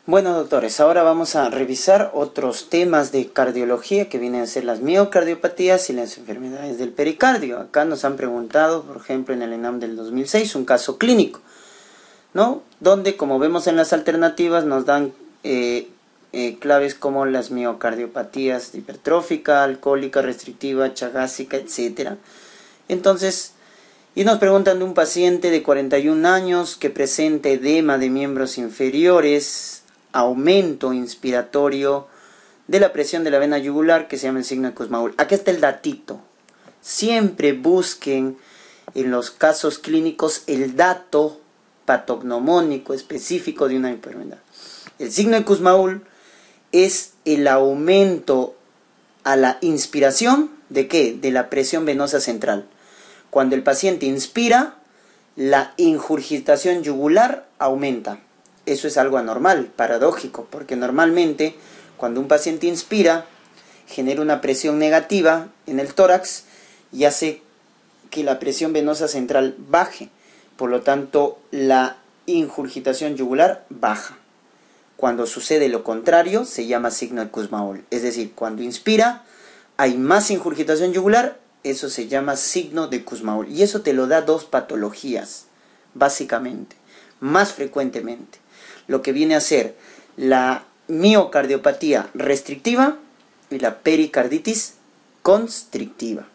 Bueno, doctores, ahora vamos a revisar otros temas de cardiología que vienen a ser las miocardiopatías y las enfermedades del pericardio. Acá nos han preguntado, por ejemplo, en el ENAM del 2006, un caso clínico, ¿no? Donde, como vemos en las alternativas, nos dan claves como las miocardiopatías hipertrófica, alcohólica, restrictiva, chagásica, etc. Entonces, y nos preguntan de un paciente de 41 años que presenta edema de miembros inferiores, aumento inspiratorio de la presión de la vena yugular, que se llama el signo de Kussmaul. Aquí está el datito. Siempre busquen en los casos clínicos el dato patognomónico específico de una enfermedad. El signo de Kussmaul es el aumento a la inspiración ¿de qué? De la presión venosa central. Cuando el paciente inspira, la ingurgitación yugular aumenta. Eso es algo anormal, paradójico, porque normalmente cuando un paciente inspira, genera una presión negativa en el tórax y hace que la presión venosa central baje. Por lo tanto, la ingurgitación yugular baja. Cuando sucede lo contrario, se llama signo de Kussmaul. Es decir, cuando inspira, hay más ingurgitación yugular, eso se llama signo de Kussmaul. Y eso te lo da dos patologías, básicamente, más frecuentemente. Lo que viene a ser la miocardiopatía restrictiva y la pericarditis constrictiva.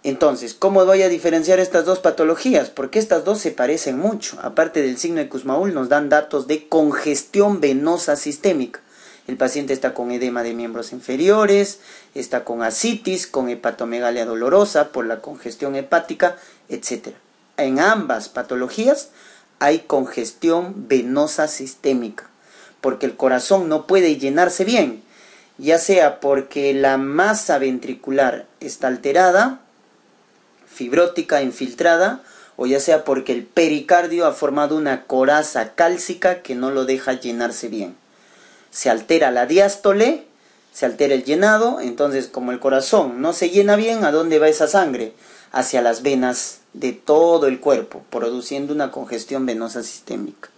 Entonces, ¿cómo voy a diferenciar estas dos patologías? Porque estas dos se parecen mucho. Aparte del signo de Kussmaul, nos dan datos de congestión venosa sistémica. El paciente está con edema de miembros inferiores, está con ascitis, con hepatomegalia dolorosa por la congestión hepática, etc. En ambas patologías hay congestión venosa sistémica, porque el corazón no puede llenarse bien, ya sea porque la masa ventricular está alterada, fibrótica, infiltrada, o ya sea porque el pericardio ha formado una coraza cálcica que no lo deja llenarse bien. Se altera la diástole, se altera el llenado, entonces como el corazón no se llena bien, ¿a dónde va esa sangre? Hacia las venas de todo el cuerpo, produciendo una congestión venosa sistémica.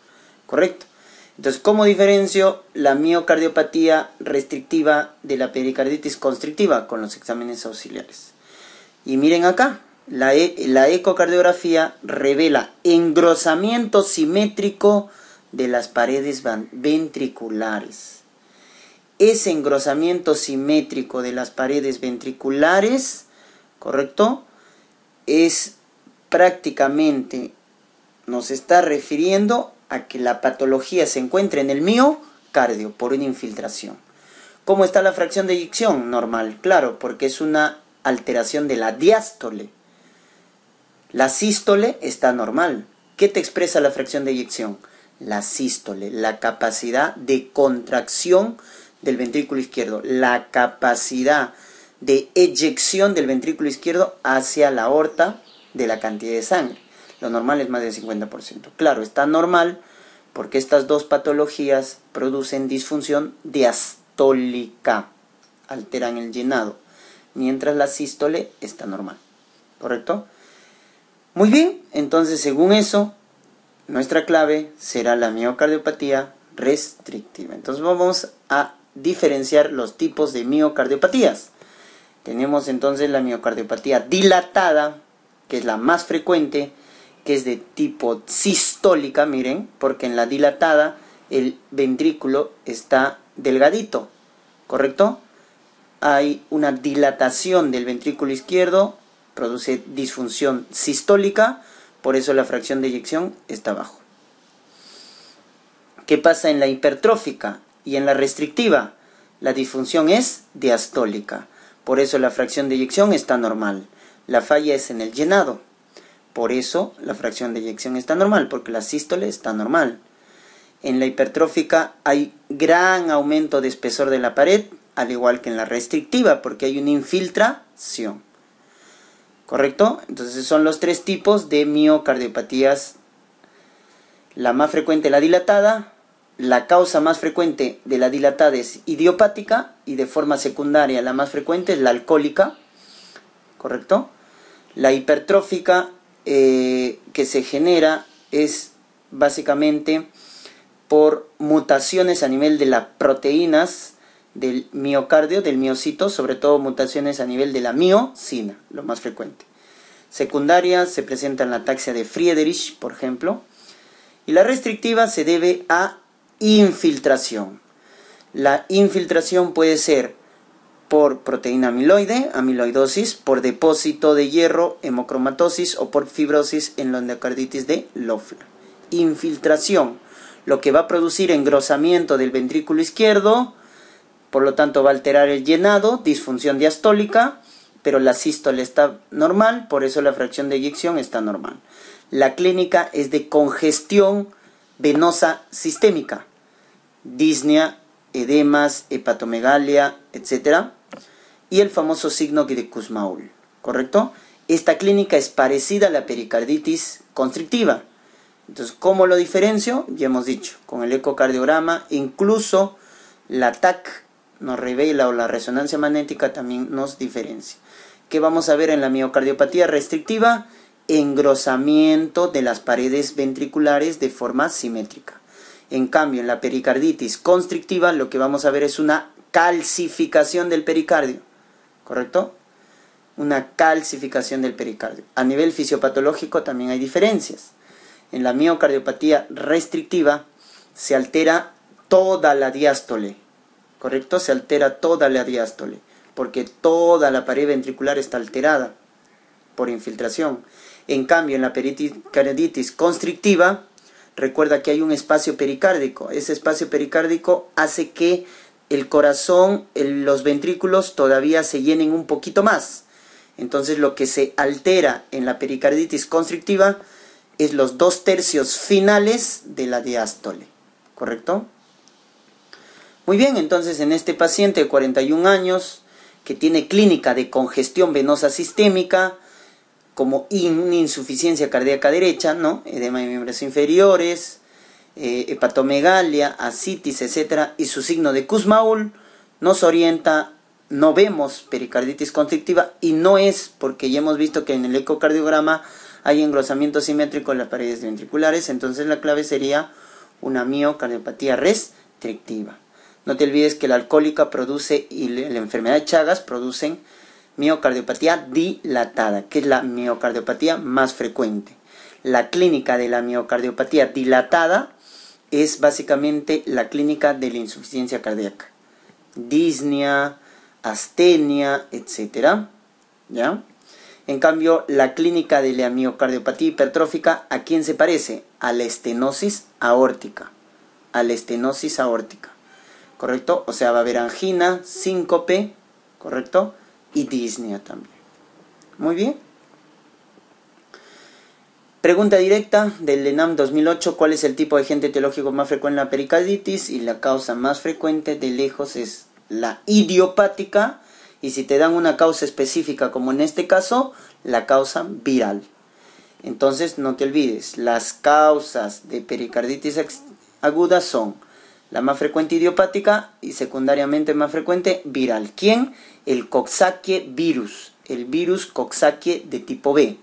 ¿Correcto? Entonces, ¿cómo diferencio la miocardiopatía restrictiva de la pericarditis constrictiva? Con los exámenes auxiliares. Y miren acá, la ecocardiografía revela engrosamiento simétrico de las paredes ventriculares. Ese engrosamiento simétrico de las paredes ventriculares, ¿correcto?, es prácticamente, nos está refiriendo a que la patología se encuentra en el miocardio por una infiltración. ¿Cómo está la fracción de eyección? Normal, claro, porque es una alteración de la diástole. La sístole está normal. ¿Qué te expresa la fracción de eyección? La sístole, la capacidad de contracción del ventrículo izquierdo, la capacidad de eyección del ventrículo izquierdo hacia la aorta de la cantidad de sangre. Lo normal es más del 50%. Claro, está normal porque estas dos patologías producen disfunción diastólica, alteran el llenado, mientras la sístole está normal. ¿Correcto? Muy bien, entonces según eso, nuestra clave será la miocardiopatía restrictiva. Entonces vamos a diferenciar los tipos de miocardiopatías. Tenemos entonces la miocardiopatía dilatada, que es la más frecuente, que es de tipo sistólica, miren, porque en la dilatada el ventrículo está delgadito, ¿correcto? Hay una dilatación del ventrículo izquierdo, produce disfunción sistólica, por eso la fracción de eyección está abajo. ¿Qué pasa en la hipertrófica y en la restrictiva? La disfunción es diastólica. Por eso la fracción de eyección está normal. La falla es en el llenado. Por eso la fracción de eyección está normal, porque la sístole está normal. En la hipertrófica hay gran aumento de espesor de la pared, al igual que en la restrictiva, porque hay una infiltración. ¿Correcto? Entonces son los tres tipos de miocardiopatías. La más frecuente, la dilatada. La causa más frecuente de la dilatada es idiopática y de forma secundaria la más frecuente es la alcohólica, ¿correcto? La hipertrófica que se genera es básicamente por mutaciones a nivel de las proteínas del miocardio, del miocito, sobre todo mutaciones a nivel de la miocina, lo más frecuente. Secundaria se presenta en la ataxia de Friedreich, por ejemplo, y la restrictiva se debe a infiltración. La infiltración puede ser por proteína amiloide, amiloidosis, por depósito de hierro, hemocromatosis o por fibrosis en la endocarditis de Loeffler. Infiltración, lo que va a producir engrosamiento del ventrículo izquierdo, por lo tanto va a alterar el llenado, disfunción diastólica, pero la sístole está normal, por eso la fracción de eyección está normal. La clínica es de congestión venosa sistémica, disnea, edemas, hepatomegalia, etc. Y el famoso signo de Kussmaul, ¿correcto? Esta clínica es parecida a la pericarditis constrictiva. Entonces, ¿cómo lo diferencio? Ya hemos dicho, con el ecocardiograma, incluso la TAC nos revela, o la resonancia magnética también nos diferencia. ¿Qué vamos a ver en la miocardiopatía restrictiva? Engrosamiento de las paredes ventriculares de forma simétrica. En cambio, en la pericarditis constrictiva lo que vamos a ver es una calcificación del pericardio, ¿correcto? Una calcificación del pericardio. A nivel fisiopatológico también hay diferencias. En la miocardiopatía restrictiva se altera toda la diástole, ¿correcto? Se altera toda la diástole, porque toda la pared ventricular está alterada por infiltración. En cambio, en la pericarditis constrictiva, recuerda que hay un espacio pericárdico. Ese espacio pericárdico hace que el corazón, los ventrículos todavía se llenen un poquito más. Entonces, lo que se altera en la pericarditis constrictiva es los 2/3 finales de la diástole, ¿correcto? Muy bien, entonces en este paciente de 41 años que tiene clínica de congestión venosa sistémica, como insuficiencia cardíaca derecha, ¿no? Edema de miembros inferiores, hepatomegalia, ascitis, etc. Y su signo de Kussmaul nos orienta, no vemos pericarditis constrictiva y no es porque ya hemos visto que en el ecocardiograma hay engrosamiento simétrico en las paredes ventriculares, entonces la clave sería una miocardiopatía restrictiva. No te olvides que la alcohólica produce y la enfermedad de Chagas producen miocardiopatía dilatada, que es la miocardiopatía más frecuente. La clínica de la miocardiopatía dilatada es básicamente la clínica de la insuficiencia cardíaca. Disnea, astenia, etc. ¿Ya? En cambio, la clínica de la miocardiopatía hipertrófica, ¿a quién se parece? A la estenosis aórtica. A la estenosis aórtica. ¿Correcto? O sea, va a haber angina, síncope, ¿correcto? Y disnea también. Muy bien. Pregunta directa del ENAM 2008. ¿Cuál es el tipo de agente etiológico más frecuente en la pericarditis? Y la causa más frecuente de lejos es la idiopática. Y si te dan una causa específica, como en este caso, la causa viral. Entonces, no te olvides, las causas de pericarditis aguda son la más frecuente idiopática y secundariamente más frecuente viral. ¿Quién? El Coxsackie virus, el virus Coxsackie de tipo B.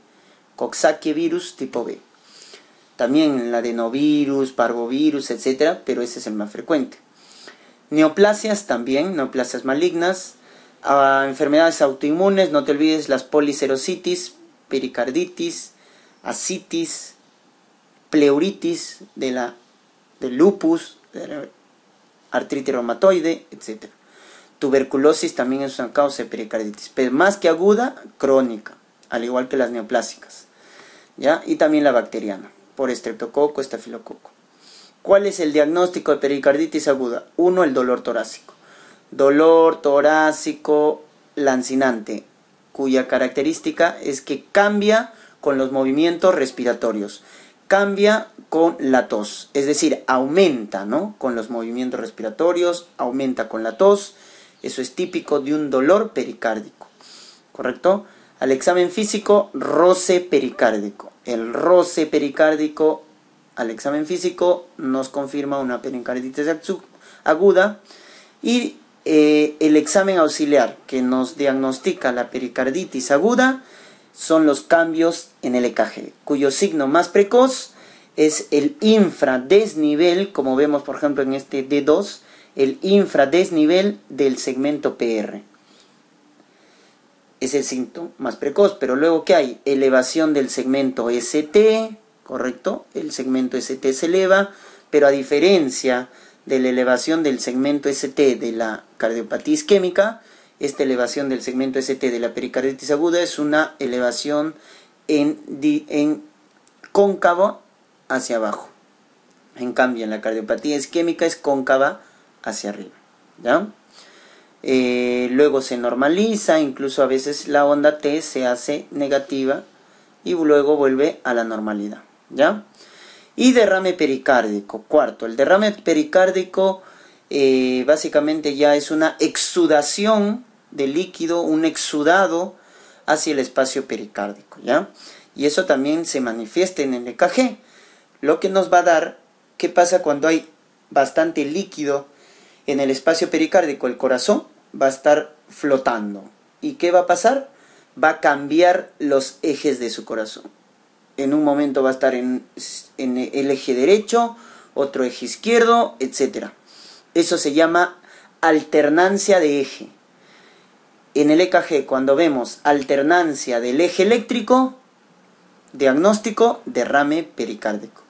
Coxsackie virus tipo B. También el adenovirus, parvovirus, etc. Pero ese es el más frecuente. Neoplasias también, neoplasias malignas. Enfermedades autoinmunes, no te olvides las policerositis, pericarditis, ascitis, pleuritis, del lupus, artritis reumatoide, etc. Tuberculosis también es una causa de pericarditis, pero más que aguda, crónica, al igual que las neoplásicas, ¿ya? Y también la bacteriana, por estreptococo, estafilococo. ¿Cuál es el diagnóstico de pericarditis aguda? 1. El dolor torácico. Dolor torácico lancinante, cuya característica es que cambia con los movimientos respiratorios. Cambia con la tos, es decir, aumenta, ¿no? Con los movimientos respiratorios, aumenta con la tos. Eso es típico de un dolor pericárdico, ¿correcto? Al examen físico, roce pericárdico. El roce pericárdico al examen físico nos confirma una pericarditis aguda. Y el examen auxiliar que nos diagnostica la pericarditis aguda son los cambios en el EKG, cuyo signo más precoz es el infradesnivel, como vemos por ejemplo en este D2, el infradesnivel del segmento PR. Es el síntoma más precoz, pero luego ¿qué hay? Elevación del segmento ST, ¿correcto? El segmento ST se eleva, pero a diferencia de la elevación del segmento ST de la cardiopatía isquémica, esta elevación del segmento ST de la pericarditis aguda es una elevación en cóncavo hacia abajo. En cambio, en la cardiopatía isquémica es cóncava hacia arriba, ¿ya? Luego se normaliza, incluso a veces la onda T se hace negativa y luego vuelve a la normalidad, ¿ya? Y derrame pericárdico, cuarto. El derrame pericárdico básicamente ya es una exudación de líquido, un exudado hacia el espacio pericárdico, ¿ya? Y eso también se manifiesta en el EKG, lo que nos va a dar qué pasa cuando hay bastante líquido en el espacio pericárdico. El corazón va a estar flotando. ¿Y qué va a pasar? Va a cambiar los ejes de su corazón. En un momento va a estar en el eje derecho, otro eje izquierdo, etc. Eso se llama alternancia de eje. En el EKG, cuando vemos alternancia del eje eléctrico, diagnóstico, derrame pericárdico.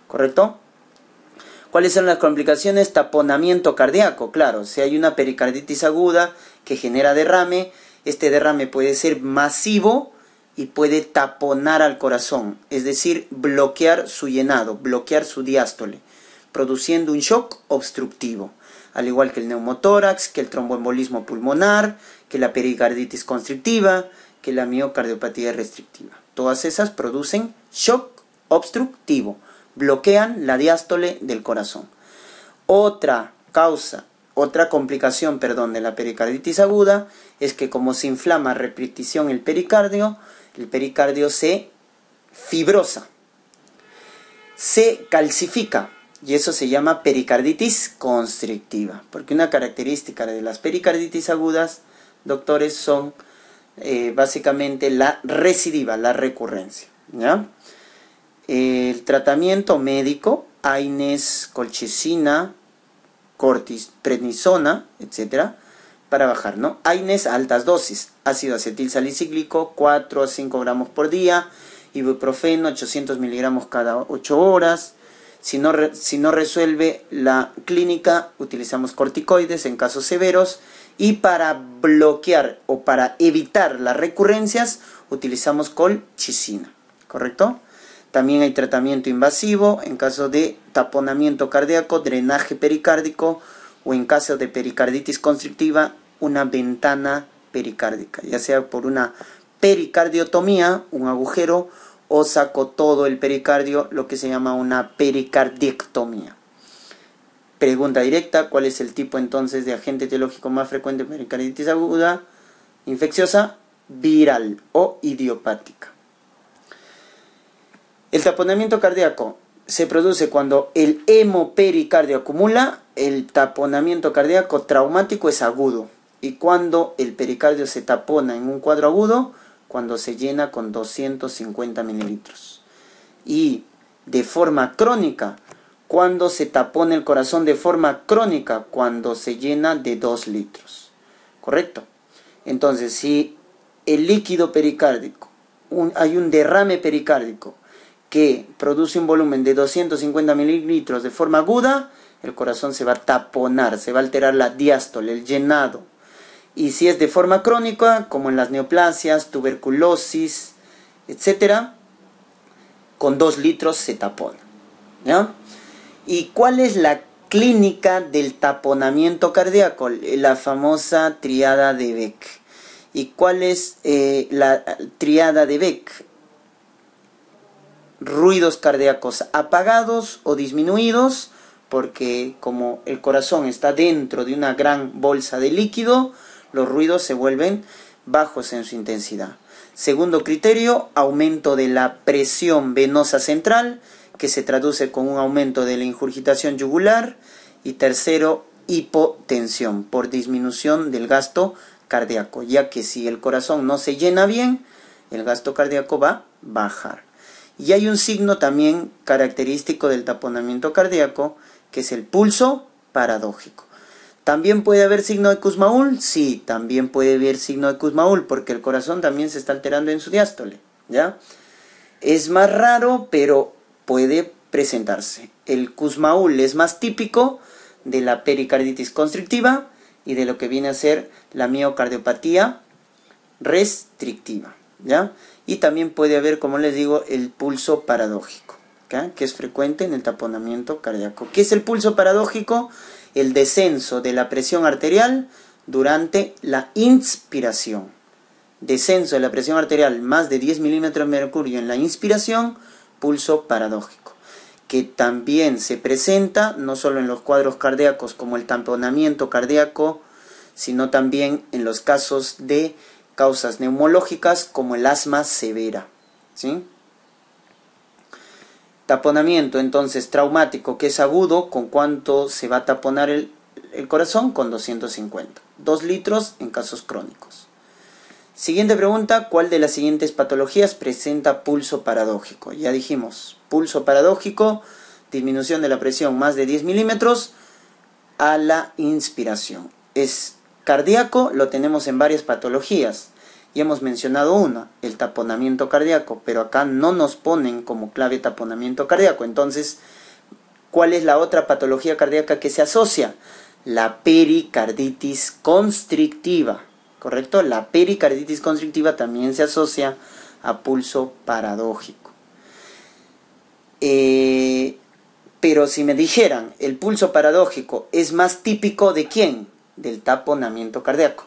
¿Correcto? ¿Cuáles son las complicaciones? Taponamiento cardíaco. Claro, si hay una pericarditis aguda que genera derrame, este derrame puede ser masivo y puede taponar al corazón, es decir, bloquear su llenado, bloquear su diástole, produciendo un shock obstructivo, al igual que el neumotórax, que el tromboembolismo pulmonar, que la pericarditis constrictiva, que la miocardiopatía restrictiva. Todas esas producen shock obstructivo, bloquean la diástole del corazón. Otra complicación, de la pericarditis aguda es que como se inflama a repetición el pericardio se fibrosa, se calcifica, y eso se llama pericarditis constrictiva, porque una característica de las pericarditis agudas, doctores, son básicamente la recidiva, la recurrencia, ¿ya? El tratamiento médico, AINES, colchicina, prednisona, etc., para bajar, ¿no? AINES a altas dosis, ácido acetil salicílico, 4 a 5 gramos por día, ibuprofeno, 800 miligramos cada 8 horas. Si no resuelve la clínica, utilizamos corticoides en casos severos, y para bloquear o para evitar las recurrencias, utilizamos colchicina, ¿correcto? También hay tratamiento invasivo en caso de taponamiento cardíaco, drenaje pericárdico, o en caso de pericarditis constrictiva, una ventana pericárdica, ya sea por una pericardiotomía, un agujero, o saco todo el pericardio, lo que se llama una pericardiectomía. Pregunta directa: ¿cuál es el tipo entonces de agente etiológico más frecuente en pericarditis aguda infecciosa? Viral o idiopática. El taponamiento cardíaco se produce cuando el hemopericardio acumula. El taponamiento cardíaco traumático es agudo. Y cuando el pericardio se tapona en un cuadro agudo, cuando se llena con 250 mililitros. Y de forma crónica, cuando se tapona el corazón de forma crónica, cuando se llena de 2 litros. ¿Correcto? Entonces, si el líquido pericárdico, hay un derrame pericárdico que produce un volumen de 250 mililitros de forma aguda, el corazón se va a taponar, se va a alterar la diástole, el llenado. Y si es de forma crónica, como en las neoplasias, tuberculosis, etc., con 2 litros se tapona, ¿ya? ¿Y cuál es la clínica del taponamiento cardíaco? La famosa triada de Beck. ¿Y cuál es la triada de Beck? Ruidos cardíacos apagados o disminuidos, porque como el corazón está dentro de una gran bolsa de líquido, los ruidos se vuelven bajos en su intensidad. Segundo criterio, aumento de la presión venosa central, que se traduce con un aumento de la ingurgitación yugular. Y tercero, hipotensión, por disminución del gasto cardíaco, ya que si el corazón no se llena bien, el gasto cardíaco va a bajar. Y hay un signo también característico del taponamiento cardíaco, que es el pulso paradójico. ¿También puede haber signo de Kussmaul? Sí, también puede haber signo de Kussmaul, porque el corazón también se está alterando en su diástole, ¿ya? Es más raro, pero puede presentarse. El Kussmaul es más típico de la pericarditis constrictiva y de lo que viene a ser la miocardiopatía restrictiva, ¿ya? Y también puede haber, como les digo, el pulso paradójico, ¿ya? Que es frecuente en el taponamiento cardíaco. ¿Qué es el pulso paradójico? El descenso de la presión arterial durante la inspiración. Descenso de la presión arterial más de 10 milímetros de mercurio en la inspiración, pulso paradójico, que también se presenta no solo en los cuadros cardíacos como el taponamiento cardíaco, sino también en los casos de causas neumológicas como el asma severa, ¿sí? Taponamiento entonces traumático, que es agudo. ¿Con cuánto se va a taponar el corazón? Con 250. 2 litros en casos crónicos. Siguiente pregunta, ¿cuál de las siguientes patologías presenta pulso paradójico? Ya dijimos, pulso paradójico, disminución de la presión más de 10 milímetros a la inspiración. Es cardíaco, lo tenemos en varias patologías. Y hemos mencionado una, el taponamiento cardíaco, pero acá no nos ponen como clave taponamiento cardíaco. Entonces, ¿cuál es la otra patología cardíaca que se asocia? La pericarditis constrictiva, ¿correcto? La pericarditis constrictiva también se asocia a pulso paradójico. Pero si me dijeran, el pulso paradójico es más típico ¿de quién? Del taponamiento cardíaco.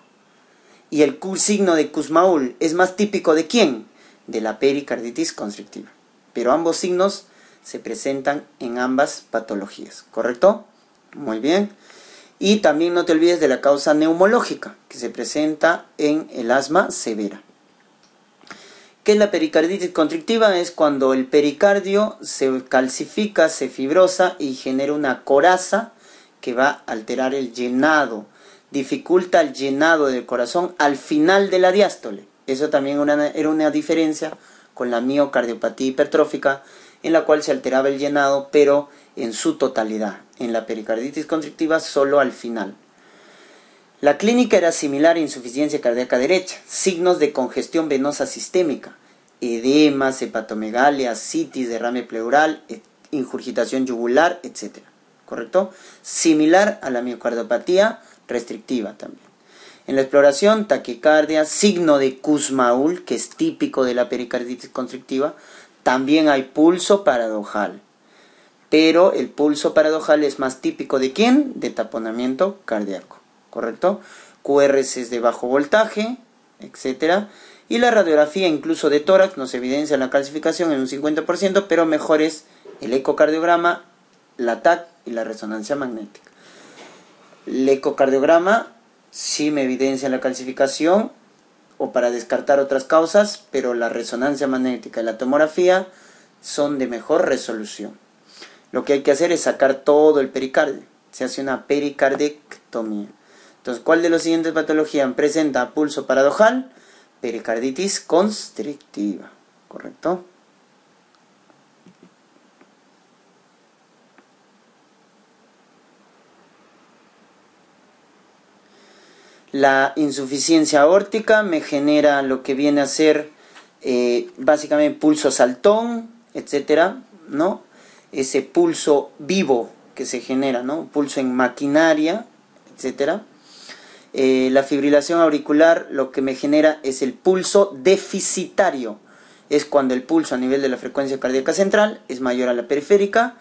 Y el signo de Kussmaul es más típico ¿de quién? De la pericarditis constrictiva. Pero ambos signos se presentan en ambas patologías, ¿correcto? Muy bien. Y también no te olvides de la causa neumológica, que se presenta en el asma severa. ¿Qué es la pericarditis constrictiva? Es cuando el pericardio se calcifica, se fibrosa y genera una coraza que va a alterar el llenado, dificulta el llenado del corazón al final de la diástole. Eso también era una diferencia con la miocardiopatía hipertrófica, en la cual se alteraba el llenado, pero en su totalidad. En la pericarditis constrictiva, solo al final. La clínica era similar a insuficiencia cardíaca derecha, signos de congestión venosa sistémica, edemas, hepatomegalia, citis, derrame pleural, ingurgitación yugular, etc. ¿Correcto? Similar a la miocardiopatía restrictiva también. En la exploración, taquicardia, signo de Kussmaul, que es típico de la pericarditis constrictiva. También hay pulso paradojal, pero el pulso paradojal es más típico ¿de quién? De taponamiento cardíaco, ¿correcto? QRS de bajo voltaje, etc. Y la radiografía incluso de tórax nos evidencia la calcificación en un 50%, pero mejor es el ecocardiograma, la TAC y la resonancia magnética. El ecocardiograma sí me evidencia la calcificación o para descartar otras causas, pero la resonancia magnética y la tomografía son de mejor resolución. Lo que hay que hacer es sacar todo el pericardio. Se hace una pericardectomía. Entonces, ¿cuál de las siguientes patologías presenta pulso paradojal? Pericarditis constrictiva, ¿correcto? La insuficiencia aórtica me genera lo que viene a ser básicamente pulso saltón, etcétera, ¿no? Ese pulso vivo que se genera, ¿no? Pulso en maquinaria, etcétera. La fibrilación auricular lo que me genera es el pulso deficitario. Es cuando el pulso a nivel de la frecuencia cardíaca central es mayor a la periférica.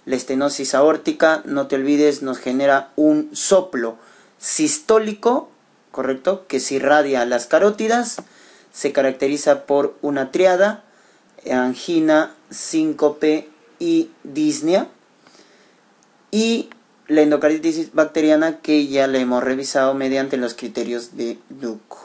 La estenosis aórtica, no te olvides, nos genera un soplo sistólico, ¿correcto? Que se irradia a las carótidas. Se caracteriza por una triada, angina, síncope y disnea. Y la endocarditis bacteriana, que ya la hemos revisado mediante los criterios de Duke.